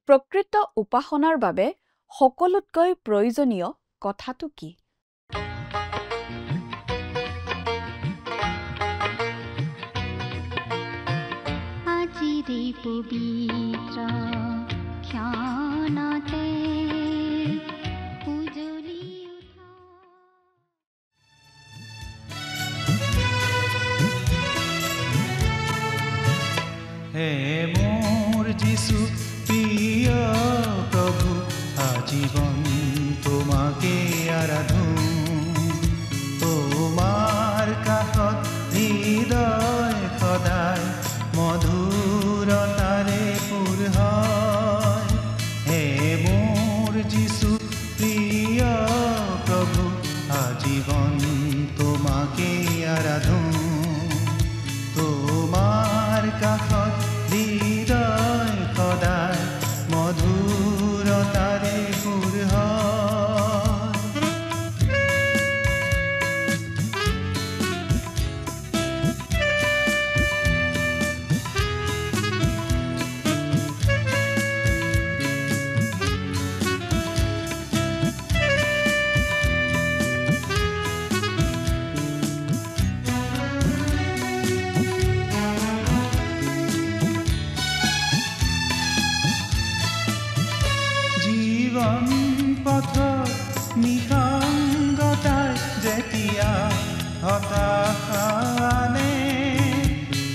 প্ৰকৃত উপাসনাৰ বাবে সকলোতকৈ প্ৰয়োজনীয় কথাটো কি? আজিৰে পবিত্ৰ ক্ষণতে উজলি উঠা। হে মোৰ যিশু প্ৰিয় প্ৰভু, আজীবন তোমাকে আৰাধো। তোমাৰ কাষত হৃদয় সদায় মধুৰতাৰে পূৰ হয়। হে মোৰ যিশু প্ৰিয় প্ৰভু, আজীবন তোমাকে আৰাধো। তোমাৰ কাষত হৃদয় সদায় মধুৰতাৰে পূৰ হয়। জীৱন পথত নিসংগতাই যেতিয়া হতাশা আনে,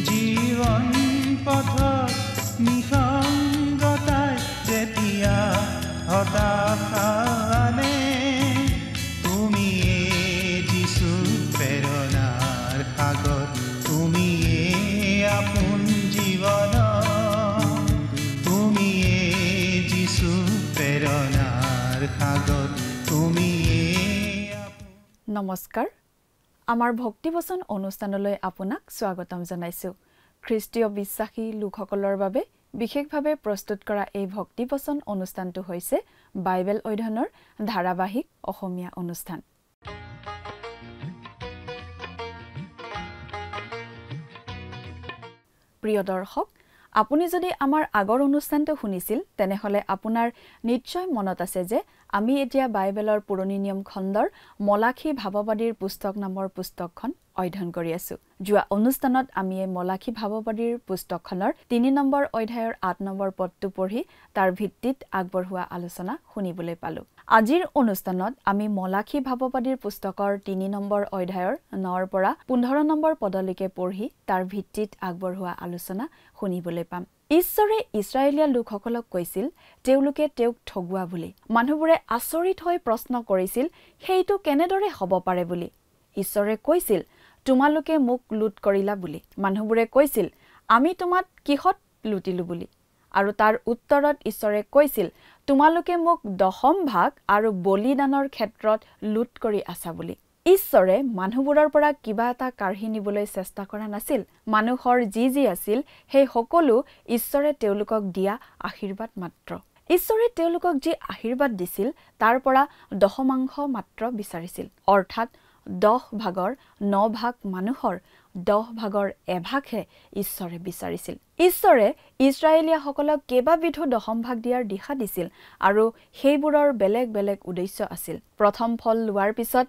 জীৱন পথত নিসংগতাই যেতিয়া হতাশা আনে, তুমিয়ে যিশু প্ৰেৰণাৰ সাগৰ, তুমিয়ে আপোন জীৱন, তুমিয়ে যিশু প্ৰেৰণাৰ সাগৰ, তুমিয়ে। নমস্কাৰ, আমাৰ ভক্তিবচন অনুষ্ঠানলৈ আপোনাক স্বাগতম জনাইছোঁ। খ্ৰীষ্টীয় বিশ্বাসী লোকসকলৰ বাবে বিশেষভাৱে প্ৰস্তুত কৰা এই ভক্তিবচন অনুষ্ঠানটো হৈছে বাইবেল অধ্যয়নৰ ধাৰাবাহিক অসমীয়া অনুষ্ঠান। প্ৰিয় দৰ্শক, আপুনি যদি আমাৰ আগৰ অনুষ্ঠানটো শুনিছিল তেনেহলে আপোনাৰ নিশ্চয় মনত আছে যে আমি এতিয়া বাইবেলৰ পুৰণি নিয়ম খণ্ডৰ মলাখী ভাৱবাদীৰ পুস্তক নামৰ পুস্তকখন অধ্যয়ন কৰি আছো। যোৱা অনুষ্ঠানত আমি এই মলাখী ভাৱবাদীৰ পুস্তকখনৰ ৩ নম্বৰ অধ্যায়ৰ ৮ নম্বৰ পদটো পঢ়ি তাৰ ভিত্তিত আগবঢ়োৱা আলোচনা শুনিবলৈ পালো। আজিৰ অনুষ্ঠানত আমি মলাখী ভাৱবাদীৰ পুস্তকৰ ৩ নম্বৰ অধ্যায়ৰ ৯ৰ পৰা ১৫ নম্বৰ পদলৈকে পঢ়ি তাৰ ভিত্তিত আগবঢ়োৱা আলোচনা শুনিবলৈ পাম। ঈশ্বৰে ইছৰাইলীয়া লোকসকলক কৈছিল তেওঁলোকে তেওঁক ঠগোৱা বুলি। মানুহবোৰে আচৰিত হৈ প্ৰশ্ন কৰিছিল সেইটো কেনেদৰে হ'ব পাৰে বুলি। ঈশ্বৰে কৈছিল তোমালোকে মোক লুট কৰিলা বুলি। মানুহবোৰে কৈছিল আমি তোমাক কিহত লুটিলো বুলি। আৰু তাৰ উত্তৰত ঈশ্বৰে কৈছিল তোমালোকে মোক ১০ম ভাগ আৰু বলিদানৰ ক্ষেত্ৰত লুট কৰি আছা বুলি। ঈশ্বৰে মানুহবোৰৰ পৰা কিবা এটা কাঢ়ি নিবলৈ চেষ্টা কৰা নাছিল। মানুহৰ যি আছিল সেই সকলো ঈশ্বৰে তেওঁলোকক দিয়া আশীৰ্বাদ মাত্ৰ। ঈশ্বৰে তেওঁলোকক যি আশীৰ্বাদ দিছিল তাৰ পৰা দশমাংশ মাত্ৰ বিচাৰিছিল। অৰ্থাৎ ১০ ভাগৰ ৯ ভাগ মানুহৰ ১০ ভাগৰ এভাগহে ঈশ্বৰে বিচাৰিছিল। ঈশ্বৰে ইছৰাইলীয়াসকলক কেইবাবিধো দশম ভাগ দিয়াৰ দিশা দিছিল আৰু সেইবোৰৰ বেলেগ বেলেগ উদ্দেশ্য আছিল। প্ৰথম ফল লোৱাৰ পিছত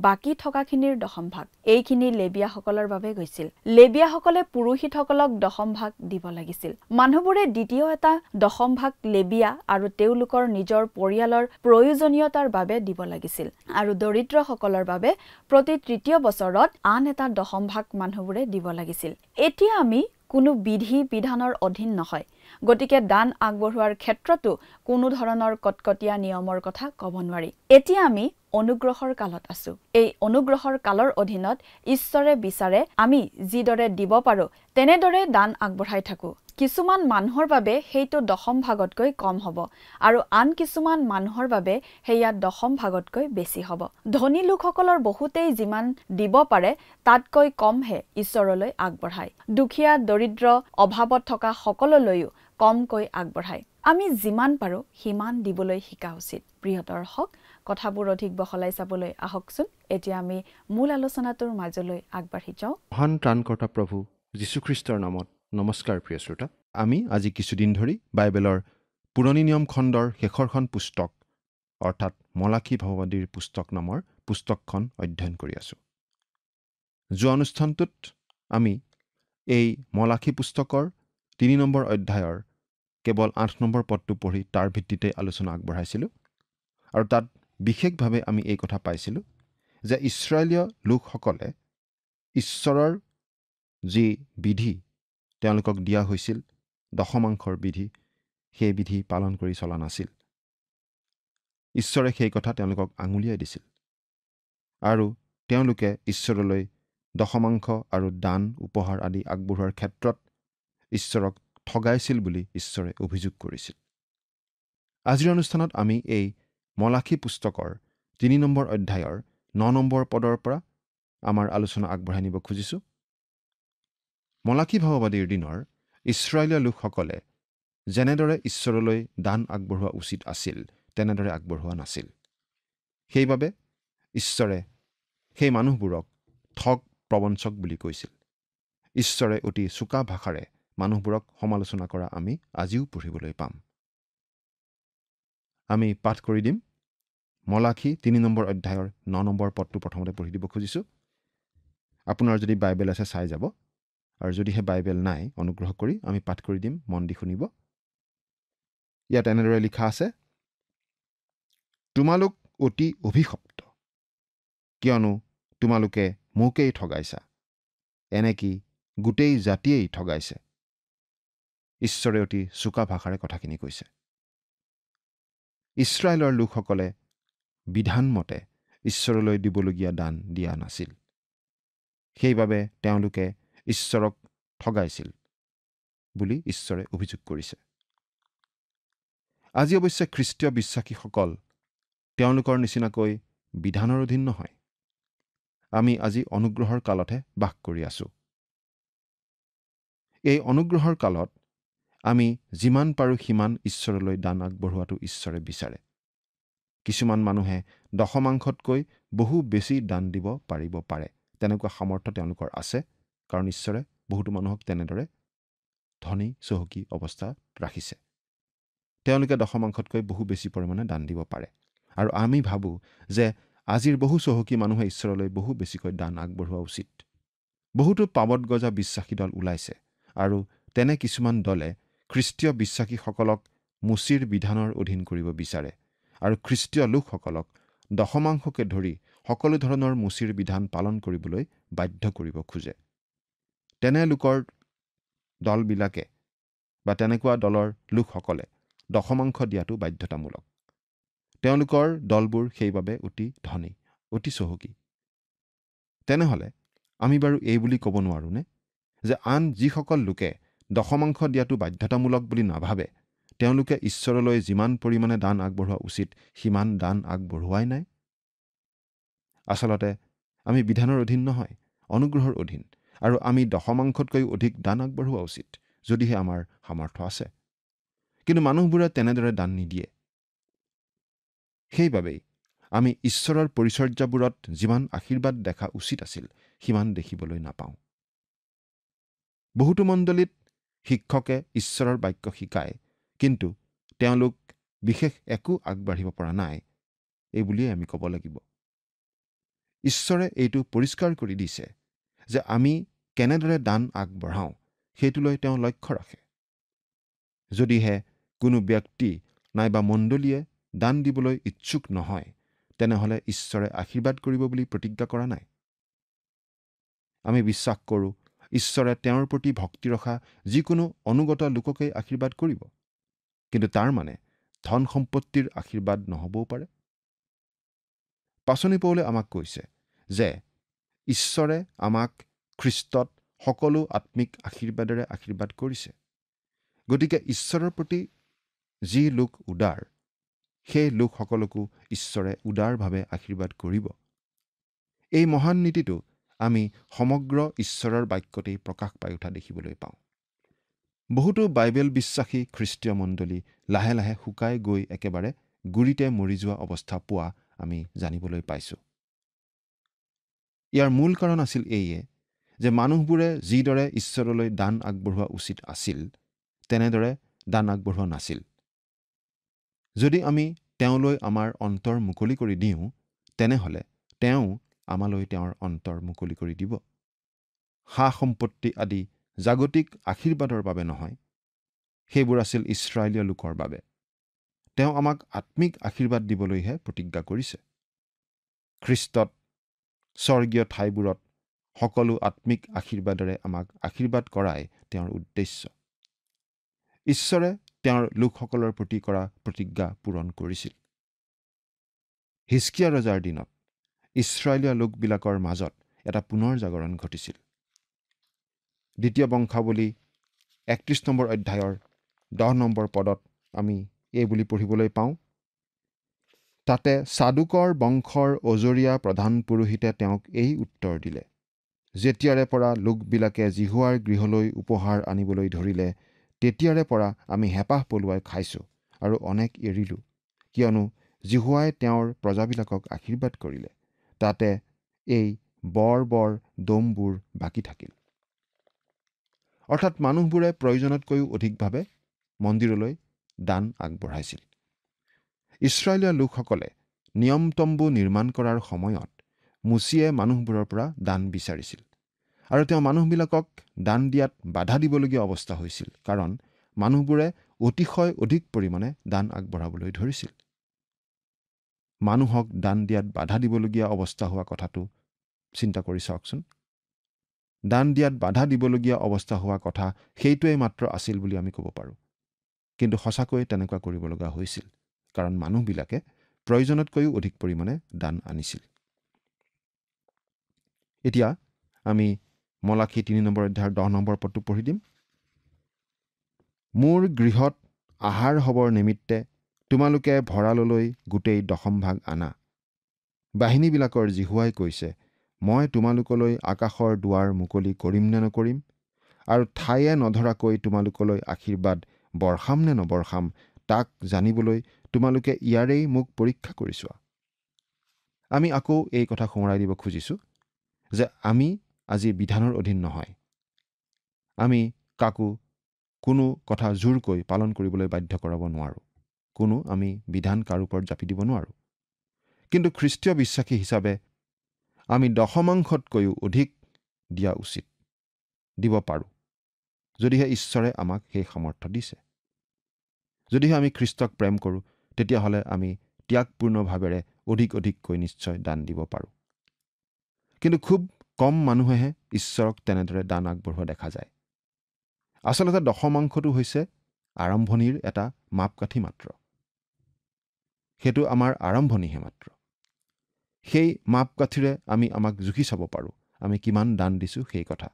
বাকী থকাখিনিৰ দশম ভাগ এইখিনি লেবিয়াসকলৰ বাবে গৈছিল। লেবিয়াসকলে পুৰোহিতসকলক দশম ভাগ দিব লাগিছিল। মানুহবোৰে দ্বিতীয় এটা দশম ভাগ লেবিয়া আৰু তেওঁলোকৰ নিজৰ পৰিয়ালৰ প্ৰয়োজনীয়তাৰ বাবে দিব লাগিছিল। আৰু দৰিদ্ৰসকলৰ বাবে প্ৰতি তৃতীয় বছৰত আন এটা দশম ভাগ মানুহবোৰে দিব লাগিছিল। এতিয়া আমি কোনো বিধি বিধানৰ অধীন নহয়, গতিকে দান আগবঢ়োৱাৰ ক্ষেত্ৰতো কোনো ধৰণৰ কটকটীয়া নিয়মৰ কথা ক'ব নোৱাৰি। এতিয়া আমি অনুগ্ৰহৰ কালত আছো। এই অনুগ্ৰহৰ কালৰ অধীনত ঈশ্বৰে বিচাৰে আমি যিদৰে দিব পাৰো তেনেদৰে দান আগবঢ়াই থাকো। কিছুমান মানুহৰ বাবে সেইটো দশম ভাগতকৈ কম হ'ব আৰু আন কিছুমান মানুহৰ বাবে সেয়া দশম ভাগতকৈ বেছি হ'ব। ধনী লোকসকলৰ বহুতেই যিমান দিব পাৰে তাতকৈ কমহে ঈশ্বৰলৈ আগবঢ়ায়। দুখীয়া দৰিদ্ৰ অভাৱত থকা সকললৈও কমকৈ আগবঢ়ায়। আমি যিমান পাৰো সিমান দিবলৈ শিকা উচিত। প্ৰিয় দৰ্শক, কথাবোৰ অধিক বহলাই চাবলৈ আহকচোন। এতিয়া আমি মূল আলোচনাটোৰ মাজলৈ আগবাঢ়ি যাওঁ। মহান ত্ৰাণকৰ্তা প্ৰভু যীশুখ্ৰীষ্টৰ নামত নমস্কাৰ। প্ৰিয় শ্ৰোতা, আমি আজি কিছুদিন ধৰি বাইবেলৰ পুৰণি নিয়ম খণ্ডৰ শেষৰখন পুস্তক অৰ্থাৎ মলাখী ভাৱবাদীৰ পুস্তক নামৰ পুস্তকখন অধ্যয়ন কৰি আছোঁ। যোৱা অনুষ্ঠানটোত আমি এই মলাখী পুস্তকৰ 3 নম্বৰ অধ্যায়ৰ কেৱল 8 নম্বৰ পদটো পঢ়ি তাৰ ভিত্তিতে আলোচনা আগবঢ়াইছিলোঁ আৰু তাত বিশেষভাৱে আমি এই কথা পাইছিলোঁ যে ইছৰাইলীয় লোকসকলে ঈশ্বৰৰ যি বিধি তেওঁলোকক দিয়া হৈছিল, দশমাংশৰ বিধি, সেই বিধি পালন কৰি চলা নাছিল। ঈশ্বৰে সেই কথা তেওঁলোকক আঙুলিয়াই দিছিল আৰু তেওঁলোকে ঈশ্বৰলৈ দশমাংশ আৰু দান উপহাৰ আদি আগবঢ়োৱাৰ ক্ষেত্ৰত ঈশ্বৰক ঠগাইছিল বুলি ঈশ্বৰে অভিযোগ কৰিছিল। আজিৰ অনুষ্ঠানত আমি এই মলাখী পুস্তকৰ 3 নম্বৰ অধ্যায়ৰ 9 নম্বৰ পদৰ পৰা আমাৰ আলোচনা আগবঢ়াই নিব খুজিছোঁ। মলাখী ভাৱবাদীৰ দিনৰ ইছৰাইলীয় লোকসকলে যেনেদৰে ঈশ্বৰলৈ দান আগবঢ়োৱা উচিত আছিল তেনেদৰে আগবঢ়োৱা নাছিল। সেইবাবে ঈশ্বৰে সেই মানুহবোৰক ঠগ প্ৰবঞ্চক বুলি কৈছিল। ঈশ্বৰে অতি চোকা ভাষাৰে মানুহবোৰক সমালোচনা কৰা আমি আজিও পঢ়িবলৈ পাম। আমি পাঠ কৰি দিম। মলাখী 3 নম্বৰ অধ্যায়ৰ 9 নম্বৰ পদটো প্ৰথমতে পঢ়ি দিব খুজিছোঁ। আপোনাৰ যদি বাইবেল আছে চাই যাব, আৰু যদিহে বাইবেল নাই অনুগ্ৰহ কৰি আমি পাঠ কৰি দিম, মন দি শুনিব। ইয়াত এনেদৰে লিখা আছে, তোমালোক অতি অভিশপ্ত, কিয়নো তোমালোকে মোকেই ঠগাইছা, এনেকি গোটেই জাতিয়েই ঠগাইছে। ঈশ্বৰে অতি চোকা ভাষাৰে কথাখিনি কৈছে। ইছৰাইলৰ লোকসকলে বিধানমতে ঈশ্বৰলৈ দিবলগীয়া দান দিয়া নাছিল। সেইবাবে তেওঁলোকে ঈশ্বৰক ঠগাইছিল বুলি ঈশ্বৰে অভিযোগ কৰিছে। আজি অৱশ্যে খ্ৰীষ্টীয় বিশ্বাসীসকল তেওঁলোকৰ নিচিনাকৈ বিধানৰ অধীন নহয়। আমি আজি অনুগ্ৰহৰ কালতহে বাস কৰি আছোঁ। এই অনুগ্ৰহৰ কালত আমি যিমান পাৰোঁ সিমান ঈশ্বৰলৈ দান আগবঢ়োৱাটো ঈশ্বৰে বিচাৰে। কিছুমান মানুহে দশমাংশতকৈ বহু বেছি দান দিব পাৰিব পাৰে। তেনেকুৱা সামৰ্থ্য তেওঁলোকৰ আছে, কাৰণ ঈশ্বৰে বহুতো মানুহক তেনেদৰে ধনী চহকী অৱস্থাত ৰাখিছে। তেওঁলোকে দশমাংশতকৈ বহু বেছি পৰিমাণে দান দিব পাৰে। আৰু আমি ভাবোঁ যে আজিৰ বহু চহকী মানুহে ঈশ্বৰলৈ বহু বেছিকৈ দান আগবঢ়োৱা উচিত। বহুতো পাৱত গজা বিশ্বাসী দল ওলাইছে আৰু তেনে কিছুমান দলে খ্ৰীষ্টীয় বিশ্বাসীসকলক মুচিৰ বিধানৰ অধীন কৰিব বিচাৰে আৰু খ্ৰীষ্টীয় লোকসকলক দশমাংশকে ধৰি সকলো ধৰণৰ মুচিৰ বিধান পালন কৰিবলৈ বাধ্য কৰিব খোজে। তেনে লোকৰ দলবিলাকে বা তেনেকুৱা দলৰ লোকসকলে দশমাংশ দিয়াটো বাধ্যতামূলক। তেওঁলোকৰ দলবোৰ সেইবাবে অতি ধনী, অতি চহকী। তেনেহ'লে আমি বাৰু এই বুলি ক'ব নোৱাৰোঁনে যে আন যিসকল লোকে দশমাংশ দিয়াটো বাধ্যতামূলক বুলি নাভাবে, তেওঁলোকে ঈশ্বৰলৈ যিমান পৰিমাণে দান আগবঢ়োৱা উচিত সিমান দান আগবঢ়োৱাই নাই? আচলতে আমি বিধানৰ অধীন নহয়, অনুগ্ৰহৰ অধীন, আৰু আমি দশমাংশতকৈ অধিক দান আগবঢ়োৱা উচিত যদিহে আমাৰ সামৰ্থ্য আছে। কিন্তু মানুহবোৰে তেনেদৰে দান নিদিয়ে। সেইবাবেই আমি ঈশ্বৰৰ পৰিচৰ্যাবোৰত যিমান আশীৰ্বাদ দেখা উচিত আছিল সিমান দেখিবলৈ নাপাওঁ। বহুতো মণ্ডলীত শিক্ষকে ঈশ্বৰৰ বাক্য শিকায়, কিন্তু তেওঁলোক বিশেষ একো আগবাঢ়িব পৰা নাই, এই বুলিয়েই আমি ক'ব লাগিব। ঈশ্বৰে এইটো পৰিষ্কাৰ কৰি দিছে যে আমি কেনেদৰে দান আগবঢ়াওঁ সেইটোলৈ তেওঁ লক্ষ্য ৰাখে। যদিহে কোনো ব্যক্তি নাইবা মণ্ডলীয়ে দান দিবলৈ ইচ্ছুক নহয়, তেনেহ'লে ঈশ্বৰে আশীৰ্বাদ কৰিব বুলি প্ৰতিজ্ঞা কৰা নাই। আমি বিশ্বাস কৰোঁ ঈশ্বৰে তেওঁৰ প্ৰতি ভক্তি ৰখা যিকোনো অনুগত লোককেই আশীৰ্বাদ কৰিব, কিন্তু তাৰ মানে ধন সম্পত্তিৰ আশীৰ্বাদ নহ'বও পাৰে। পাচনি পৌলে আমাক কৈছে যে ঈশ্বৰে আমাক খ্ৰীষ্টত সকলো আত্মিক আশীৰ্বাদেৰে আশীৰ্বাদ কৰিছে। গতিকে ঈশ্বৰৰ প্ৰতি যি লোক উদাৰ, সেই লোকসকলকো ঈশ্বৰে উদাৰভাৱে আশীৰ্বাদ কৰিব। এই মহান নীতিটো আমি সমগ্ৰ ঈশ্বৰৰ বাক্যতেই প্ৰকাশ পাই উঠা দেখিবলৈ পাওঁ। বহুতো বাইবেল বিশ্বাসী খ্ৰীষ্টীয় মণ্ডলী লাহে লাহে শুকাই গৈ একেবাৰে গুৰিতে মৰি যোৱা অৱস্থা পোৱা আমি জানিবলৈ পাইছোঁ। ইয়াৰ মূল কাৰণ আছিল এইয়ে যে মানুহবোৰে যিদৰে ঈশ্বৰলৈ দান আগবঢ়োৱা উচিত আছিল তেনেদৰে দান আগবঢ়োৱা নাছিল। যদি আমি তেওঁলৈ আমাৰ অন্তৰ মুকলি কৰি দিওঁ তেনেহ'লে তেওঁ আমালৈ তেওঁৰ অন্তৰ মুকলি কৰি দিব। সা সম্পত্তি আদি জাগতিক আশীৰ্বাদৰ বাবে নহয়, সেইবোৰ আছিল ইছৰাইলীয় লোকৰ বাবে। তেওঁ আমাক আত্মিক আশীৰ্বাদ দিবলৈহে প্ৰতিজ্ঞা কৰিছে। খ্ৰীষ্টত স্বৰ্গীয় ঠাইবোৰত সকলো আত্মিক আশীৰ্বাদেৰে আমাক আশীৰ্বাদ কৰাই তেওঁৰ উদ্দেশ্য। ঈশ্বৰে তেওঁৰ লোকসকলৰ প্ৰতি কৰা প্ৰতিজ্ঞা পূৰণ কৰিছিল। হিজকিয়া ৰজাৰ দিনত ইছৰাইলীয় লোকবিলাকৰ মাজত এটা পুনৰ জাগৰণ ঘটিছিল। ২ বংশাৱলী ৩১ নম্বৰ অধ্যায়ৰ 10 নম্বৰ পদত আমি এই বুলি পঢ়িবলৈ পাওঁ, তাতে চাদুকৰ বংশৰ অজৰীয়া প্ৰধান পুৰোহিতে তেওঁক এই উত্তৰ দিলে, যেতিয়াৰে পৰা লোকবিলাকে জিহুৱাৰ গৃহলৈ উপহাৰ আনিবলৈ ধৰিলে তেতিয়াৰে পৰা আমি হেঁপাহ পলুৱাই খাইছোঁ আৰু অনেক এৰিলোঁ, কিয়নো জিহুৱাই তেওঁৰ প্ৰজাবিলাকক আশীৰ্বাদ কৰিলে, তাতে এই বৰ বৰ দমবোৰ বাকী থাকিল। অৰ্থাৎ মানুহবোৰে প্ৰয়োজনতকৈও অধিকভাৱে মন্দিৰলৈ দান আগবঢ়াইছিল। ইছৰাইলীয় লোকসকলে নিয়মতম্বু নিৰ্মাণ কৰাৰ সময়ত মুচিয়ে মানুহবোৰৰ পৰা দান বিচাৰিছিল আৰু তেওঁ মানুহবিলাকক দান দিয়াত বাধা দিবলগীয়া অৱস্থা হৈছিল, কাৰণ মানুহবোৰে অতিশয় অধিক পৰিমাণে দান আগবঢ়াবলৈ ধৰিছিল। মানুহক দান দিয়াত বাধা দিবলগীয়া অৱস্থা হোৱা কথাটো চিন্তা কৰি চাওকচোন। দান দিয়াত বাধা দিবলগীয়া অৱস্থা হোৱা কথা সেইটোৱেই মাত্ৰ আছিল বুলি আমি ক'ব পাৰোঁ, কিন্তু সঁচাকৈ তেনেকুৱা কৰিব লগা হৈছিল, কাৰণ মানুহবিলাকে প্ৰয়োজনতকৈও অধিক পৰিমাণে দান আনিছিল। এতিয়া আমি মলাখী ৩ নম্বৰ অধ্যায়ৰ 10 নম্বৰ পদটো পঢ়ি দিম। মোৰ গৃহত আহাৰ হ'বৰ নিমিত্তে তোমালোকে ভঁৰাললৈ গোটেই 10ম ভাগ আনা। বাহিনীবিলাকৰ জিহুৱাই কৈছে, মই তোমালোকলৈ আকাশৰ দুৱাৰ মুকলি কৰিম নে নকৰিম, আৰু ঠায়ে নধৰাকৈ তোমালোকলৈ আশীৰ্বাদ বৰ্ষাম নে নবৰ্ষাম, তাক জানিবলৈ তোমালোকে ইয়াৰেই মোক পৰীক্ষা কৰি চোৱা। আমি আকৌ এই কথা সোঁৱৰাই দিব খুজিছোঁ যে আমি আজি বিধানৰ অধীন নহয়। আমি কাকো কোনো কথা জোৰকৈ পালন কৰিবলৈ বাধ্য কৰাব নোৱাৰোঁ। কোনো আমি বিধান কাৰো ওপৰত জাপি দিব নোৱাৰোঁ। কিন্তু খ্ৰীষ্টীয় বিশ্বাসী হিচাপে আমি 10মাংশতকৈও অধিক দিয়া উচিত, দিব পাৰোঁ, যদিহে ঈশ্বৰে আমাক সেই সামৰ্থ্য দিছে। যদিহে আমি খ্ৰীষ্টক প্ৰেম কৰোঁ তেতিয়াহ'লে আমি ত্যাগপূৰ্ণভাৱেৰে অধিককৈ নিশ্চয় দান দিব পাৰোঁ। কিন্তু খুব কম মানুহেহে ঈশ্বৰক তেনেদৰে দান আগবঢ়োৱা দেখা যায়। আচলতে 10মাংশটো হৈছে আৰম্ভণিৰ এটা মাপকাঠি মাত্ৰ। সেইটো আমাৰ আৰম্ভণিহে মাত্ৰ। সেই মাপকাঠিৰে আমি আমাক জুখি চাব পাৰোঁ আমি কিমান দান দিছোঁ সেই কথা,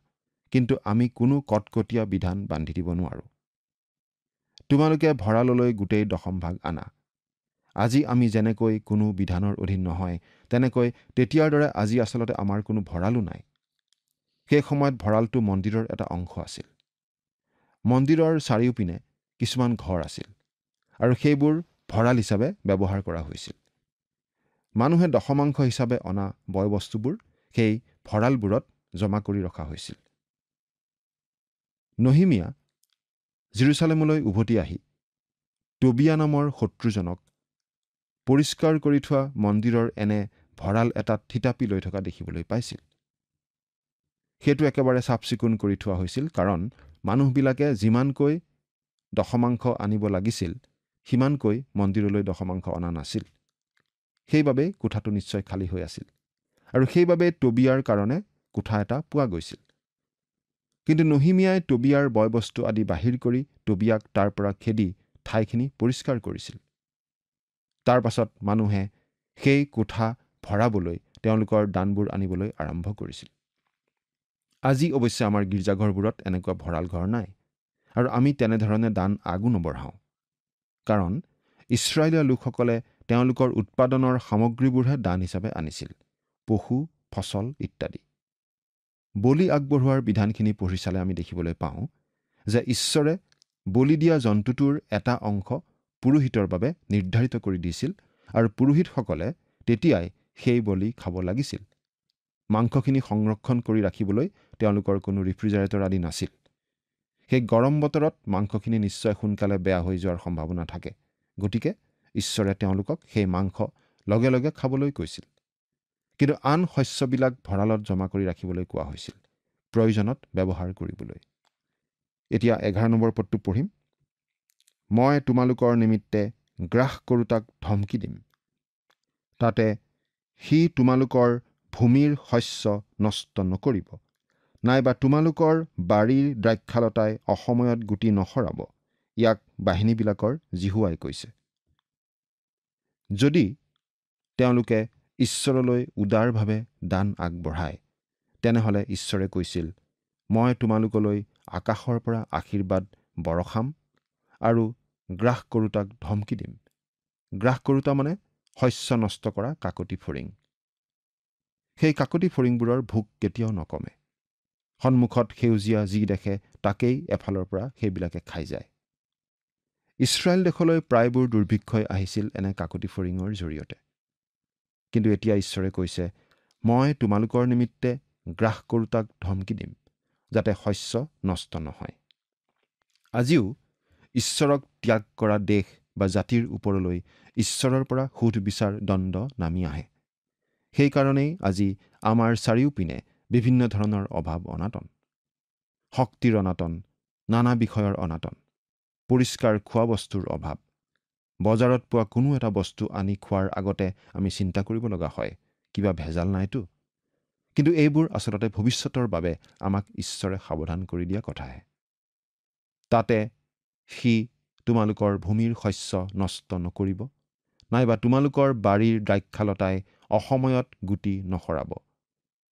কিন্তু আমি কোনো কটকটীয়া বিধান বান্ধি দিব নোৱাৰোঁ। তোমালোকে ভঁৰাললৈ গোটেই 10ম ভাগ আনা। আজি আমি যেনেকৈ কোনো বিধানৰ অধীন নহয়, তেনেকৈ তেতিয়াৰ দৰে আজি আচলতে আমাৰ কোনো ভঁৰালো নাই। সেই সময়ত ভঁৰালটো মন্দিৰৰ এটা অংশ আছিল। মন্দিৰৰ চাৰিওপিনে কিছুমান ঘৰ আছিল আৰু সেইবোৰ ভঁৰাল হিচাপে ব্যৱহাৰ কৰা হৈছিল। মানুহে 10মাংশ হিচাপে অনা বয় বস্তুবোৰ সেই ভঁৰালবোৰত জমা কৰি ৰখা হৈছিল। নহিমিয়া জেৰুচালেমলৈ উভতি আহি টবিয়া নামৰ শত্ৰুজনক পৰিষ্কাৰ কৰি থোৱা মন্দিৰৰ এনে ভঁৰাল এটাত থিতাপি লৈ থকা দেখিবলৈ পাইছিল। সেইটো একেবাৰে চাফ চিকুণ কৰি থোৱা হৈছিল, কাৰণ মানুহবিলাকে যিমানকৈ 10মাংশ আনিব লাগিছিল সিমানকৈ মন্দিৰলৈ 10মাংশ অনা নাছিল। সেইবাবেই কোঠাটো নিশ্চয় খালী হৈ আছিল আৰু সেইবাবে টবিয়াৰ কাৰণে কোঠা এটা পোৱা গৈছিল। কিন্তু নহিমিয়াই টবিয়াৰ বয়বস্তু আদি বাহিৰ কৰি টবিয়াক তাৰ পৰা খেদি ঠাইখিনি পৰিষ্কাৰ কৰিছিল। তাৰ পাছত মানুহে সেই কোঠা ভৰাবলৈ তেওঁলোকৰ দানবোৰ আনিবলৈ আৰম্ভ কৰিছিল। আজি অৱশ্যে আমাৰ গীৰ্জাঘৰবোৰত এনেকুৱা ভঁৰাল ঘৰ নাই আৰু আমি তেনেধৰণে দান আগো নবঢ়াওঁ, কাৰণ ইছৰাইলীয় লোকসকলে তেওঁলোকৰ উৎপাদনৰ সামগ্ৰীবোৰহে দান হিচাপে আনিছিল, পশু, ফচল ইত্যাদি। বলি আগবঢ়োৱাৰ বিধানখিনি পঢ়ি চালে আমি দেখিবলৈ পাওঁ যে ঈশ্বৰে বলি দিয়া জন্তুটোৰ এটা অংশ পুৰোহিতৰ বাবে নিৰ্ধাৰিত কৰি দিছিল আৰু পুৰোহিতসকলে তেতিয়াই সেই বলি খাব লাগিছিল। মাংসখিনি সংৰক্ষণ কৰি ৰাখিবলৈ তেওঁলোকৰ কোনো ৰেফ্ৰিজাৰেটৰ আদি নাছিল। সেই গৰম বতৰত মাংসখিনি নিশ্চয় সোনকালে বেয়া হৈ যোৱাৰ সম্ভাৱনা থাকে। গতিকে ঈশ্বৰে তেওঁলোকক সেই মাংস লগে লগে খাবলৈ কৈছিল। কিন্তু আন শস্যবিলাক ভঁৰালত জমা কৰি ৰাখিবলৈ কোৱা হৈছিল, প্ৰয়োজনত ব্যৱহাৰ কৰিবলৈ। এতিয়া 11 নম্বৰ পদটো পঢ়িম। মই তোমালোকৰ নিমিত্তে গ্ৰাস কৰোতাক ধমকি দিম। তাতে সি তোমালোকৰ ভূমিৰ শস্য নষ্ট নকৰিব, নাইবা তোমালোকৰ বাৰীৰ দ্ৰাক্ষালতাই অসময়ত গুটি নসৰাব। ইয়াক বাহিনীবিলাকৰ জিহুৱাই কৈছে। যদি তেওঁলোকে ঈশ্বৰলৈ উদাৰভাৱে দান আগবঢ়ায়, তেনেহ'লে ঈশ্বৰে কৈছিল, মই তোমালোকলৈ আকাশৰ পৰা আশীৰ্বাদ বৰষাম আৰু গ্ৰাস কৰোতাক ধমকি দিম। গ্ৰাস কৰোতা মানে শস্য নষ্ট কৰা কাকতি ফৰিং। সেই কাকতি ফৰিংবোৰৰ ভোক কেতিয়াও নকমে। সন্মুখত সেউজীয়া যি দেখে তাকেই এফালৰ পৰা সেইবিলাকে খাই যায়। ইছৰাইল দেশলৈ প্ৰায়বোৰ দুৰ্ভিক্ষই আহিছিল এনে কাকতি ফৰিঙৰ জৰিয়তে। কিন্তু এতিয়া ঈশ্বৰে কৈছে, মই তোমালোকৰ নিমিত্তে গ্ৰাস কৰোতাক ধমকি দিম, যাতে শস্য নষ্ট নহয়। আজিও ঈশ্বৰক ত্যাগ কৰা দেশ বা জাতিৰ ওপৰলৈ ঈশ্বৰৰ পৰা সুধবিচাৰ দণ্ড নামি আহে। সেইকাৰণেই আজি আমাৰ চাৰিওপিনে বিভিন্ন ধৰণৰ অভাৱ অনাটন, শক্তিৰ অনাটন, নানা বিষয়ৰ অনাটন, পৰিষ্কাৰ খোৱা বস্তুৰ অভাৱ। বজাৰত পোৱা কোনো এটা বস্তু আনি খোৱাৰ আগতে আমি চিন্তা কৰিব লগা হয়, কিবা ভেজাল নাইতো। কিন্তু এইবোৰ আচলতে ভৱিষ্যতৰ বাবে আমাক ঈশ্বৰে সাৱধান কৰি দিয়া কথাহে। তাতে সি তোমালোকৰ ভূমিৰ শস্য নষ্ট নকৰিব, নাইবা তোমালোকৰ বাৰীৰ দ্ৰাক্ষালতাই অসময়ত গুটি নসৰাব।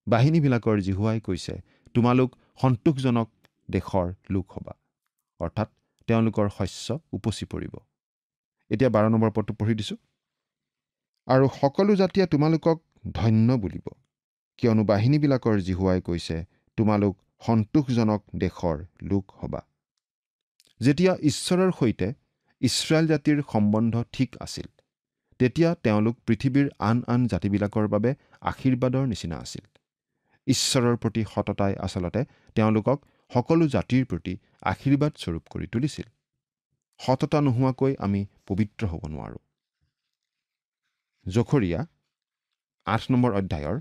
বাহিনীবিলাকৰ জিহুৱাই কৈছে, তোমালোক সন্তোষজনক দেশৰ লোক হ'বা, অৰ্থাৎ তেওঁলোকৰ শস্য উপচি পৰিব। এতিয়া 12 নম্বৰ পদটো পঢ়ি দিছোঁ। আৰু সকলো জাতিয়ে তোমালোকক ধন্য বুলিব, কিয়নো বাহিনীবিলাকৰ জিহুৱাই কৈছে, তোমালোক সন্তোষজনক দেশৰ লোক হ'বা। যেতিয়া ঈশ্বৰৰ সৈতে ইছৰাইল জাতিৰ সম্বন্ধ ঠিক আছিল, তেতিয়া তেওঁলোক পৃথিৱীৰ আন আন জাতিবিলাকৰ বাবে আশীৰ্বাদৰ নিচিনা আছিল। ঈশ্বৰৰ প্ৰতি সততাই আচলতে তেওঁলোকক সকলো জাতিৰ প্ৰতি আশীৰ্বাদ স্বৰূপ কৰি তুলিছিল। সততা নোহোৱাকৈ আমি পবিত্ৰ হ'ব নোৱাৰোঁ। জখৰীয়া 8 নম্বৰ অধ্যায়ৰ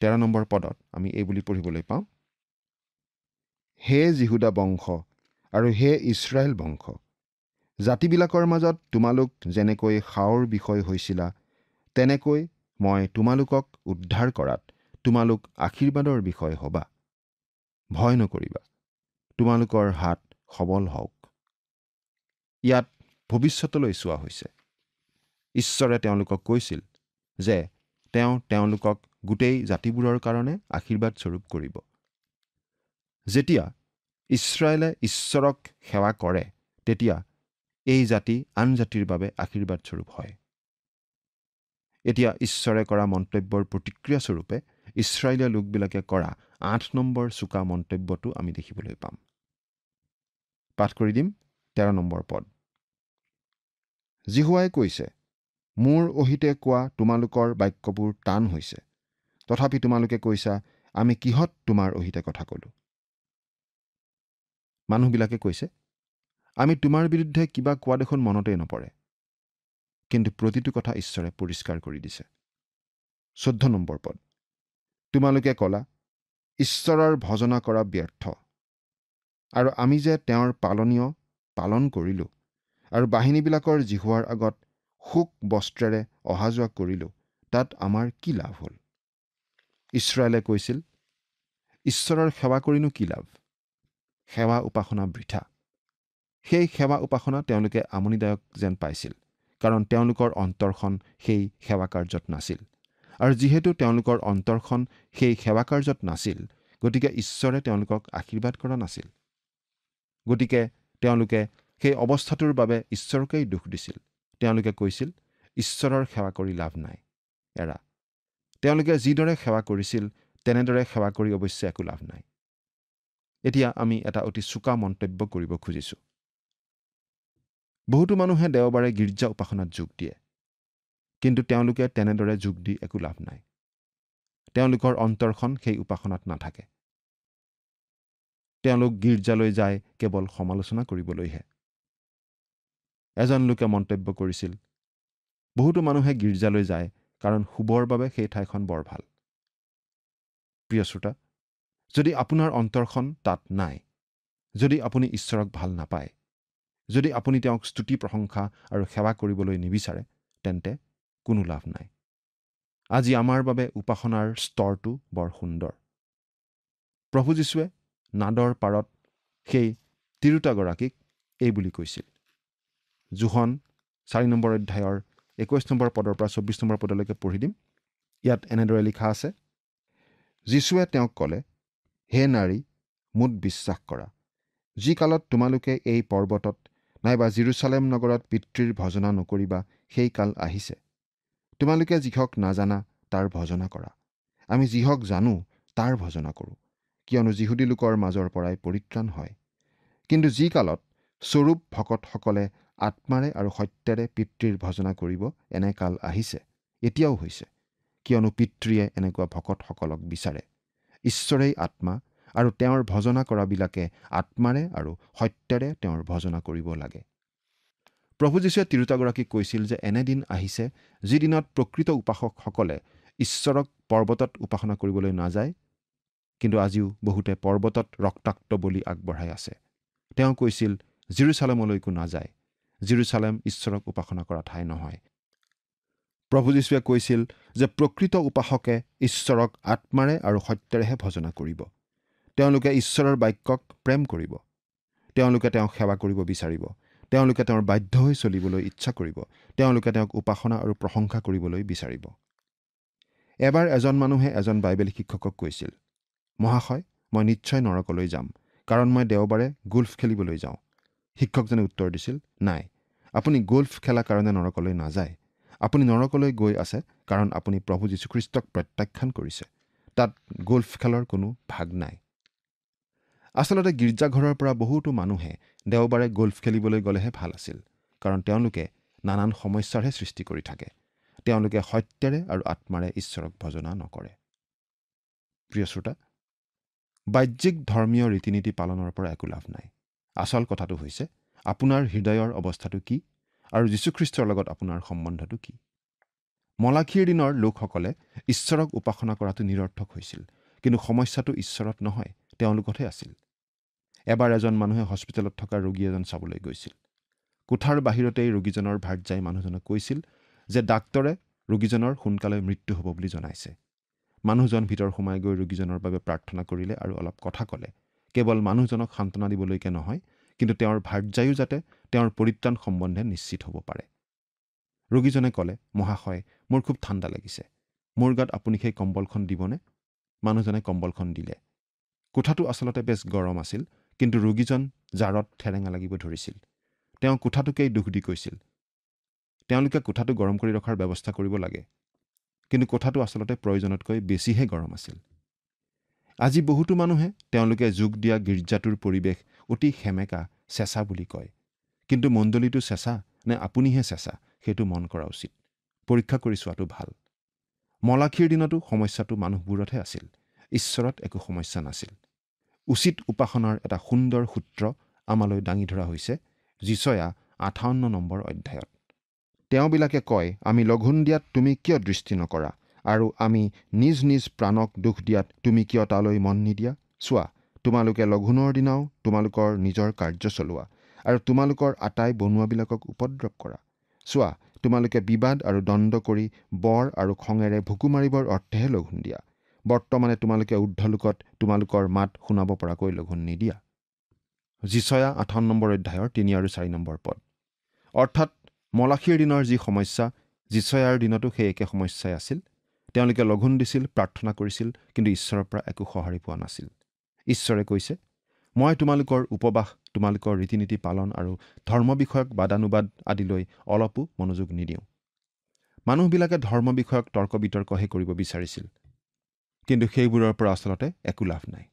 13 নম্বৰ পদত আমি এই বুলি পঢ়িবলৈ পাওঁ, হে জিহুদা বংশ আৰু হে ইছৰাইল বংশ, জাতিবিলাকৰ মাজত তোমালোক যেনেকৈ সাওৰ বিষয় হৈছিলা, তেনেকৈ মই তোমালোকক উদ্ধাৰ কৰাত তোমালোক আশীৰ্বাদৰ বিষয় হ'বা। ভয় নকৰিবা, তোমালোকৰ হাত সবল হওক। ইয়াত ভৱিষ্যতলৈ চোৱা হৈছে। ঈশ্বৰে তেওঁলোকক কৈছিল যে তেওঁ তেওঁলোকক গোটেই জাতিবোৰৰ কাৰণে আশীৰ্বাদ স্বৰূপ কৰিব। যেতিয়া ইছৰাইলে ঈশ্বৰক সেৱা কৰে, তেতিয়া এই জাতি আন জাতিৰ বাবে আশীৰ্বাদ স্বৰূপ হয়। এতিয়া ঈশ্বৰে কৰা মন্তব্যৰ প্ৰতিক্ৰিয়া স্বৰূপে ইছৰাইলীয়া লোকবিলাকে কৰা 8 নম্বৰ চোকা মন্তব্যটো আমি দেখিবলৈ পাম। পাঠ কৰি দিম 13 নম্বৰ পদ। জিহুৱাই কৈছে, মোৰ অহিতে কোৱা তোমালোকৰ বাক্যবোৰ টান হৈছে, তথাপি তোমালোকে কৈছা, আমি কিহত তোমাৰ অহিতে কথা ক'লো। মানুহবিলাকে কৈছে, আমি তোমাৰ বিৰুদ্ধে কিবা কোৱা দেখোন মনতেই নপৰে। কিন্তু প্ৰতিটো কথা ঈশ্বৰে পৰিষ্কাৰ কৰি দিছে। 14 নম্বৰ পদ। তোমালোকে ক'লা, ঈশ্বৰৰ ভজনা কৰা ব্যৰ্থ, আৰু আমি যে তেওঁৰ পালনীয় পালন কৰিলোঁ, আৰু বাহিনীবিলাকৰ জিহুৱাৰ আগত শোক বস্ত্ৰেৰে অহা যোৱা কৰিলোঁ, তাত আমাৰ কি লাভ হ'ল? ইছৰাইলে কৈছিল, ঈশ্বৰৰ সেৱা কৰিনো কি লাভ? সেৱা উপাসনা বৃথা। সেই সেৱা উপাসনা তেওঁলোকে আমনিদায়ক যেন পাইছিল, কাৰণ তেওঁলোকৰ অন্তৰখন সেই সেৱা কাৰ্যত নাছিল। আৰু যিহেতু তেওঁলোকৰ অন্তৰখন সেই সেৱা কাৰ্যত নাছিল, গতিকে ঈশ্বৰে তেওঁলোকক আশীৰ্বাদ কৰা নাছিল। গতিকে তেওঁলোকে সেই অৱস্থাটোৰ বাবে ঈশ্বৰকেই দোষ দিছিল। তেওঁলোকে কৈছিল, ঈশ্বৰৰ সেৱা কৰি লাভ নাই, এৰা। তেওঁলোকে যিদৰে সেৱা কৰিছিল, তেনেদৰে সেৱা কৰি অৱশ্যে একো লাভ নাই। এতিয়া আমি এটা অতি চোকা মন্তব্য কৰিব খুজিছোঁ। বহুতো মানুহে দেওবাৰে গীৰ্জা উপাসনাত যোগ দিয়ে, কিন্তু তেওঁলোকে তেনেদৰে যোগ দি একো লাভ নাই। তেওঁলোকৰ অন্তৰখন সেই উপাসনাত নাথাকে। তেওঁলোক গীৰ্জালৈ যায় কেৱল সমালোচনা কৰিবলৈহে। এজন লোকে মন্তব্য কৰিছিল, বহুতো মানুহে গীৰ্জালৈ যায় কাৰণ শুবৰ বাবে সেই ঠাইখন বৰ ভাল। প্ৰিয় শ্ৰোতা, যদি আপোনাৰ অন্তৰখন তাত নাই, যদি আপুনি ঈশ্বৰক ভাল নাপায়, যদি আপুনি তেওঁক স্তুতি প্ৰশংসা আৰু সেৱা কৰিবলৈ নিবিচাৰে, তেন্তে কোনো লাভ নাই। আজি আমাৰ বাবে উপাসনাৰ স্তৰটো বৰ সুন্দৰ। প্ৰভু যীশুৱে নাদৰ পাৰত সেই তিৰোতাগৰাকীক এই বুলি কৈছিল। যোহন 4 নম্বৰ অধ্যায়ৰ 21 নম্বৰ পদৰ পৰা 24 নম্বৰ পদলৈকে পঢ়ি দিম। ইয়াত এনেদৰে লিখা আছে, যীশুৱে তেওঁক ক'লে, হে নাৰী, মোত বিশ্বাস কৰা, যি কালত তোমালোকে এই পৰ্বতত নাইবা জেৰুচালেম নগৰত পিতৃৰ ভজনা নকৰিবা, সেই কাল আহিছে। তোমালোকে যিহক নাজানা তাৰ ভজনা কৰা। আমি যিহক জানো তাৰ ভজনা কৰোঁ, কিয়নো যিহুদী লোকৰ মাজৰ পৰাই পৰিত্ৰাণ হয়। কিন্তু যি কালত স্বৰূপ ভকতসকলে আত্মাৰে আৰু সত্যেৰে পিতৃৰ ভজনা কৰিব, এনে কাল আহিছে, এতিয়াও হৈছে, কিয়নো পিতৃয়ে এনেকুৱা ভকতসকলক বিচাৰে। ঈশ্বৰেই আত্মা, আৰু তেওঁৰ ভজনা কৰাবিলাকে আত্মাৰে আৰু সত্যেৰে তেওঁৰ ভজনা কৰিব লাগে। প্ৰভু যীশুৱে তিৰোতাগৰাকীক কৈছিল যে এনেদিন আহিছে যিদিনত প্ৰকৃত উপাসকসকলে ঈশ্বৰক পৰ্বতত উপাসনা কৰিবলৈ নাযায়, কিন্তু আজিও বহুতে পৰ্বতত ৰক্তাক্ত বলি আগবঢ়াই আছে। তেওঁ কৈছিল জেৰুচালেমলৈকো নাযায়। জেৰুচালেম ঈশ্বৰক উপাসনা কৰা ঠাই নহয়। প্ৰভু যীশুৱে কৈছিল যে প্ৰকৃত উপাসকে ঈশ্বৰক আত্মাৰে আৰু সত্যেৰেহে ভজনা কৰিব। তেওঁলোকে ঈশ্বৰৰ বাক্যক প্ৰেম কৰিব। তেওঁলোকে তেওঁক সেৱা কৰিব বিচাৰিব। তেওঁলোকে তেওঁৰ বাধ্য হৈ চলিবলৈ ইচ্ছা কৰিব। তেওঁলোকে তেওঁক উপাসনা আৰু প্ৰশংসা কৰিবলৈ বিচাৰিব। এবাৰ এজন মানুহে এজন বাইবেল শিক্ষকক কৈছিল, মহাশয়, মই নিশ্চয় নৰকলৈ যাম, কাৰণ মই দেওবাৰে গল্ফ খেলিবলৈ যাওঁ। শিক্ষকজনে উত্তৰ দিছিল, নাই, আপুনি গল্ফ খেলা কাৰণে নৰকলৈ নাযায়। আপুনি নৰকলৈ গৈ আছে কাৰণ আপুনি প্ৰভু যীশুখ্ৰীষ্টক প্ৰত্যাখ্যান কৰিছে। তাত গল্ফ খেলৰ কোনো ভাগ নাই। আচলতে গীৰ্জাঘৰৰ পৰা বহুতো মানুহে দেওবাৰে গল্ফ খেলিবলৈ গ'লেহে ভাল আছিল, কাৰণ তেওঁলোকে নানান সমস্যাৰহে সৃষ্টি কৰি থাকে। তেওঁলোকে সত্যেৰে আৰু আত্মাৰে ঈশ্বৰক ভজনা নকৰে। প্ৰিয় শ্ৰোতা, বাহ্যিক ধৰ্মীয় ৰীতি নীতি পালনৰ পৰা একো লাভ নাই। আচল কথাটো হৈছে আপোনাৰ হৃদয়ৰ অৱস্থাটো কি আৰু যীশুখ্ৰীষ্টৰ লগত আপোনাৰ সম্বন্ধটো কি। মলাখীৰ দিনৰ লোকসকলে ঈশ্বৰক উপাসনা কৰাটো নিৰৰ্থক হৈছিল, কিন্তু সমস্যাটো ঈশ্বৰত নহয়, তেওঁলোকতহে আছিল। এবাৰ এজন মানুহে হস্পিটেলত থকা ৰোগী এজন চাবলৈ গৈছিল। কোঠাৰ বাহিৰতেই ৰোগীজনৰ ভাৰ্যাই মানুহজনক কৈছিল যে ডাক্তৰে ৰোগীজনৰ সোনকালে মৃত্যু হ'ব বুলি জনাইছে। মানুহজন ভিতৰ সোমাই গৈ ৰোগীজনৰ বাবে প্ৰাৰ্থনা কৰিলে আৰু অলপ কথা ক'লে। কেৱল মানুহজনক সান্তনা দিবলৈকে নহয়, কিন্তু তেওঁৰ ভাৰ্যায়ো যাতে তেওঁৰ পৰিত্ৰাণ সম্বন্ধে নিশ্চিত হ'ব পাৰে। ৰোগীজনে ক'লে, মহাশয়, মোৰ খুব ঠাণ্ডা লাগিছে। মোৰ গাত আপুনি সেই কম্বলখন দিবনে? মানুহজনে কম্বলখন দিলে। কোঠাটো আচলতে বেছ গৰম আছিল, কিন্তু ৰোগীজন জাৰত ঠেৰেঙা লাগিব ধৰিছিল। তেওঁ কোঠাটোকেই দুখ দি কৈছিল, তেওঁলোকে কোঠাটো গৰম কৰি ৰখাৰ ব্যৱস্থা কৰিব লাগে। কিন্তু কোঠাটো আচলতে প্ৰয়োজনতকৈ বেছিহে গৰম আছিল। আজি বহুতো মানুহে তেওঁলোকে যোগ দিয়া গীৰ্জাটোৰ পৰিৱেশ অতি সেমেকা, চেঁচা বুলি কয়। কিন্তু মণ্ডলীটো চেঁচা নে আপুনিহে চেঁচা, সেইটো মন কৰা উচিত। পৰীক্ষা কৰি চোৱাটো ভাল। মলাখীৰ দিনতো সমস্যাটো মানুহবোৰতহে আছিল। ঈশ্বৰত একো সমস্যা নাছিল। উচিত উপাসনাৰ এটা সুন্দৰ সূত্ৰ আমালৈ দাঙি ধৰা হৈছে যিচয়া 58 নম্বৰ অধ্যায়ত। তেওঁবিলাকে কয়, আমি লঘোণ দিয়াত তুমি কিয় দৃষ্টি নকৰা, আৰু আমি নিজ নিজ প্ৰাণক দুখ দিয়াত তুমি কিয় তালৈ মন নিদিয়া? চোৱা, তোমালোকে লঘোণৰ দিনাও তোমালোকৰ নিজৰ কাৰ্য চলোৱা, আৰু তোমালোকৰ আটাই বনোৱাবিলাকক উপদ্ৰৱ কৰা। চোৱা, তোমালোকে বিবাদ আৰু দ্বন্দ্ব কৰি বৰ আৰু খঙেৰে ভুকু মাৰিবৰ অৰ্থেহে লঘোণ দিয়া। বৰ্তমানে তোমালোকে ঊৰ্ধ্বলোকত তোমালোকৰ মাত শুনাব পৰাকৈ লঘোণ নিদিয়া। যিচয়া 58 নম্বৰ অধ্যায়ৰ 3 আৰু 4 নম্বৰ পদ। অৰ্থাৎ মলাখীৰ দিনৰ যি সমস্যা, যিচয়াৰ দিনতো সেই একে সমস্যাই আছিল। তেওঁলোকে লঘোণ দিছিল, প্ৰাৰ্থনা কৰিছিল, কিন্তু ঈশ্বৰৰ পৰা একো সঁহাৰি পোৱা নাছিল। ঈশ্বৰে কৈছে, মই তোমালোকৰ উপবাস, তোমালোকৰ ৰীতি নীতি পালন আৰু ধৰ্ম বিষয়ক বাদানুবাদ আদিলৈ অলপো মনোযোগ নিদিওঁ। মানুহবিলাকে ধৰ্ম বিষয়ক তৰ্ক বিতৰ্কহে কৰিব বিচাৰিছিল, কিন্তু সেইবোৰৰ পৰা আচলতে একো লাভ নাই।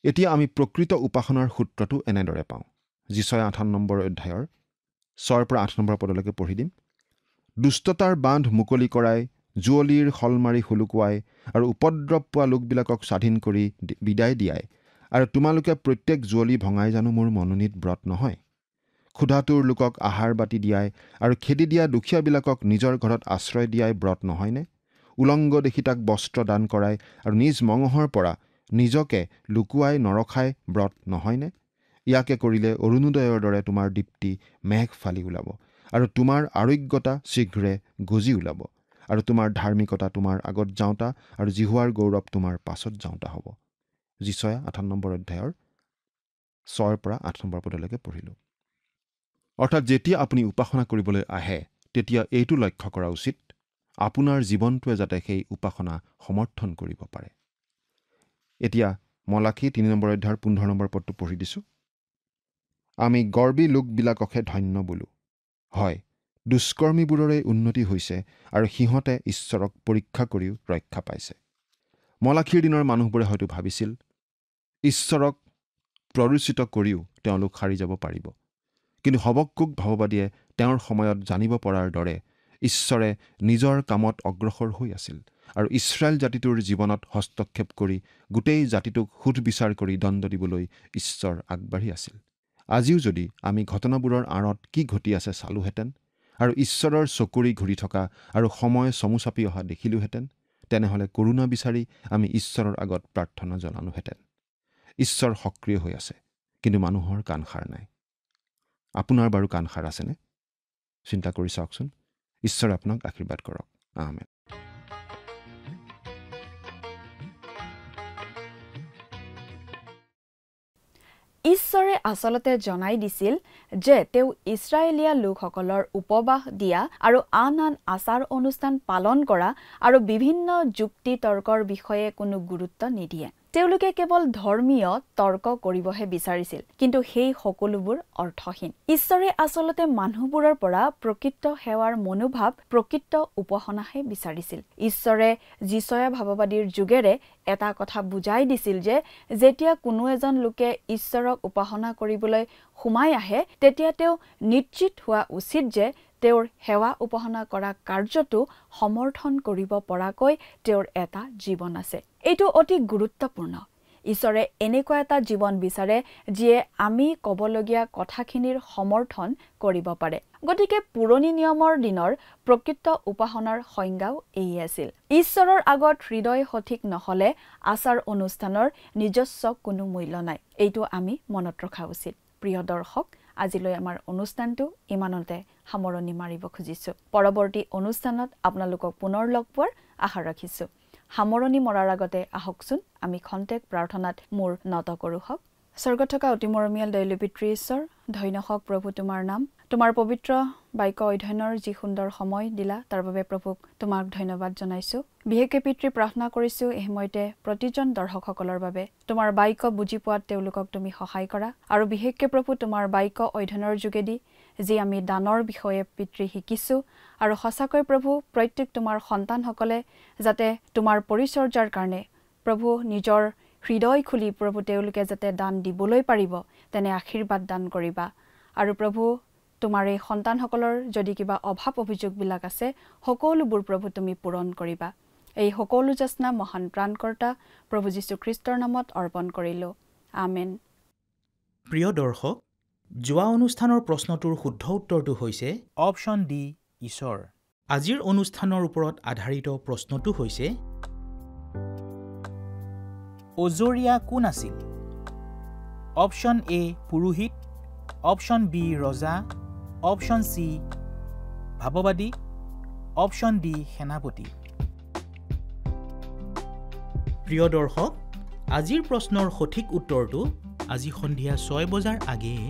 এতিয়া আমি প্ৰকৃত উপাসনাৰ সূত্ৰটো এনেদৰে পাওঁ। যিচয়া 58 নম্বৰ অধ্যায়ৰ 6 পৰা 8 নম্বৰ পদলৈকে পঢ়ি দিম। দুষ্টতাৰ বান্ধ মুকলি কৰাই, জুৱলীৰ শলমাৰি শুলুকুৱাই আৰু উপদ্ৰৱ পোৱা লোকবিলাকক স্বাধীন কৰি বিদায় দিয়াই, আৰু তোমালোকে প্ৰত্যেক জুৱলী ভঙাই জানো মোৰ মনোনীত ব্ৰত নহয়? ক্ষুধাতুৰ লোকক আহাৰ বাটি দিয়াই আৰু খেদি দিয়া দুখীয়াবিলাকক নিজৰ ঘৰত আশ্ৰয় দিয়াই ব্ৰত নহয়নে? উলংগ দেখি তাক বস্ত্ৰ দান কৰাই আৰু নিজ মঙহৰ পৰা নিজকে লুকুৱাই নৰখাই ব্ৰত নহয়নে? ইয়াকে কৰিলে অৰুণোদয়ৰ দৰে তোমাৰ দীপ্তি মেঘ ফালি ওলাব আৰু তোমাৰ আৰোগ্যতা শীঘ্ৰে গজি ওলাব আৰু তোমাৰ ধাৰ্মিকতা তোমাৰ আগত যাওঁতা আৰু জিহুৱাৰ গৌৰৱ তোমাৰ পাছত যাওঁতা হ'ব। যিচয়া 8 নম্বৰ অধ্যায়ৰ 6 পৰা 8 নম্বৰ পদলৈকে পঢ়িলোঁ। অৰ্থাৎ যেতিয়া আপুনি উপাসনা কৰিবলৈ আহে তেতিয়া এইটো লক্ষ্য কৰা উচিত আপোনাৰ জীৱনটোৱে যাতে সেই উপাসনা সমৰ্থন কৰিব পাৰে। এতিয়া মলাখী 3 নম্বৰ অধ্যায়ৰ 15 নম্বৰ পদটো পঢ়ি দিছোঁ। আমি গৰ্বী লোকবিলাককহে ধন্য বোলো। হয়, দুষ্কৰ্মীবোৰৰে উন্নতি হৈছে আৰু সিহঁতে ঈশ্বৰক পৰীক্ষা কৰিও ৰক্ষা পাইছে। মলাখীৰ দিনৰ মানুহবোৰে হয়তো ভাবিছিল ঈশ্বৰক প্ৰৰোচিত কৰিও তেওঁলোক সাৰি যাব পাৰিব। কিন্তু হবক্কুক ভাৱবাদীয়ে তেওঁৰ সময়ত জানিব পৰাৰ দৰে ঈশ্বৰে নিজৰ কামত অগ্ৰসৰ হৈ আছিল আৰু ইছৰাইল জাতিটোৰ জীৱনত হস্তক্ষেপ কৰি গোটেই জাতিটোক সুধবিচাৰ কৰি দণ্ড দিবলৈ ঈশ্বৰ আগবাঢ়ি আছিল। আজিও যদি আমি ঘটনাবোৰৰ আঁৰত কি ঘটি আছে চালোহেঁতেন আৰু ঈশ্বৰৰ চকুৰি ঘূৰি থকা আৰু সময় চমু চাপি অহা দেখিলোহেঁতেন, তেনেহ'লে কৰুণা বিচাৰি আমি ঈশ্বৰৰ আগত প্ৰাৰ্থনা জনালোহেঁতেন। ঈশ্বৰ সক্ৰিয় হৈ আছে, কিন্তু মানুহৰ কাণসাৰ নাই। আপোনাৰ বাৰু কাণসাৰ আছেনে? চিন্তা কৰি চাওকচোন। ঈশ্বৰে আপোনাক আশীৰ্বাদ কৰক। আমেন। ঈশ্বৰে আচলতে জনাই দিছিল যে তেওঁ ইছৰাইলীয়া লোকসকলৰ উপবাস দিয়া আৰু আন আন আচাৰ অনুষ্ঠান পালন কৰা আৰু বিভিন্ন যুক্তি তৰ্কৰ বিষয়ে কোনো গুৰুত্ব নিদিয়ে। তেওঁলোকে কেৱল ধৰ্মীয় তৰ্ক কৰিবহে বিচাৰিছিল, কিন্তু সেই সকলোবোৰ অৰ্থহীন। ঈশ্বৰে আচলতে মানুহবোৰৰ পৰা প্ৰকৃত সেৱাৰ মনোভাৱ, প্ৰকৃত উপাসনাহে বিচাৰিছিল। ঈশ্বৰে যিচয়া ভাৱবাদীৰ যোগেৰে এটা কথা বুজাই দিছিল যে যেতিয়া কোনো এজন লোকে ঈশ্বৰক উপাসনা কৰিবলৈ সোমাই আহে তেতিয়া তেওঁ নিশ্চিত হোৱা উচিত যে তেওঁৰ সেৱা উপাসনা কৰা কাৰ্যটো সমৰ্থন কৰিব পৰাকৈ তেওঁৰ এটা জীৱন আছে। এইটো অতি গুৰুত্বপূৰ্ণ। ঈশ্বৰে এনেকুৱা এটা জীৱন বিচাৰে যিয়ে আমি ক'বলগীয়া কথাখিনিৰ সমৰ্থন কৰিব পাৰে। গতিকে পুৰণি নিয়মৰ দিনৰ প্ৰকৃত উপাসনাৰ সংজ্ঞাও এই আছিল। ঈশ্বৰৰ আগত হৃদয় সঠিক নহ'লে আচাৰ অনুষ্ঠানৰ নিজস্ব কোনো মূল্য নাই। এইটো আমি মনত ৰখা উচিত। প্ৰিয় দৰ্শক, আজিলৈ আমাৰ অনুষ্ঠানটো ইমানতে সামৰণি মাৰিব খুজিছোঁ। পৰৱৰ্তী অনুষ্ঠানত আপোনালোকক পুনৰ লগ পোৱাৰ আশা ৰাখিছোঁ। সামৰণি মৰাৰ আগতে আহকচোন আমি খন্তেক প্ৰাৰ্থনাত মূৰ নত কৰোঁ হওক। স্বৰ্গত থকা অতি মৰমীয়াল দয়ালু পিতৃ ঈশ্বৰ, ধন্য হওক প্ৰভু তোমাৰ নাম। তোমাৰ পবিত্ৰ বাক্য অধ্যয়নৰ যি সুন্দৰ সময় দিলা তাৰ বাবে প্ৰভুক তোমাক ধন্যবাদ জনাইছোঁ। বিশেষকৈ পিতৃ প্ৰাৰ্থনা কৰিছোঁ এই সময়তে প্ৰতিজন দৰ্শকসকলৰ বাবে তোমাৰ বাক্য বুজি পোৱাত তেওঁলোকক তুমি সহায় কৰা আৰু বিশেষকৈ প্ৰভু তোমাৰ বাক্য অধ্যয়নৰ যোগেদি যি আমি দানৰ বিষয়ে পিতৃ শিকিছোঁ আৰু সঁচাকৈ প্ৰভু প্ৰত্যেক তোমাৰ সন্তানসকলে যাতে তোমাৰ পৰিচৰ্যাৰ কাৰণে প্ৰভু নিজৰ হৃদয় খুলি প্ৰভু তেওঁলোকে যাতে দান দিবলৈ পাৰিব তেনে আশীৰ্বাদ দান কৰিবা। আৰু প্ৰভু তোমাৰ এই সন্তানসকলৰ যদি কিবা অভাৱ অভিযোগবিলাক আছে সকলোবোৰ প্ৰভু তুমি পূৰণ কৰিবা। এই সকলো যাচনা মহান প্ৰাণকৰ্তা প্ৰভু যীশুখ্ৰীষ্টৰ নামত অৰ্পণ কৰিলোঁ। আমেন। প্ৰিয় দৰ্শক, যোৱা অনুষ্ঠানৰ প্ৰশ্নটোৰ শুদ্ধ উত্তৰটো হৈছে অপশ্যন ডি, ঈশ্বৰ। আজিৰ অনুষ্ঠানৰ ওপৰত আধাৰিত প্ৰশ্নটো হৈছে অজৰীয়া কোন আছিল? অপশ্যন এ পুৰোহিত, অপশ্যন বি ৰজা, অপশ্যন চি ভাৱবাদী, অপশ্যন ডি সেনাপতি। প্ৰিয় দৰ্শক, আজিৰ প্ৰশ্নৰ সঠিক উত্তৰটো আজি সন্ধিয়া 6 বজাৰ আগেয়ে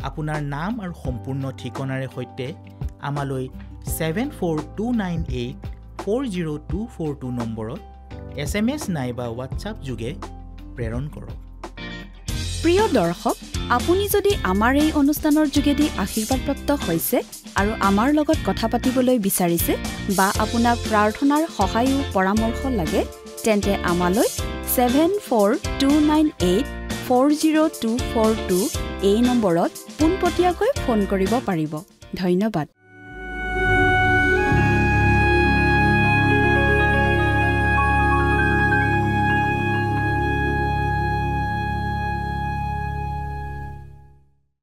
আপোনাৰ নাম আৰু সম্পূৰ্ণ ঠিকনাৰে সৈতে আমালৈ 7429840242 নম্বৰত SMS নাইবা হোৱাটছআপ যোগে প্ৰেৰণ কৰক। প্ৰিয় দৰ্শক, আপুনি যদি আমাৰ এই অনুষ্ঠানৰ যোগেদি আশীৰ্বাদপ্ৰাপ্ত হৈছে আৰু আমাৰ লগত কথা পাতিবলৈ বিচাৰিছে বা আপোনাক প্ৰাৰ্থনাৰ সহায়ো পৰামৰ্শ লাগে তেন্তে আমালৈ 7429840242 এই নম্বৰত পোনপটীয়াকৈ ফোন কৰিব পাৰিব। ধন্যবাদ।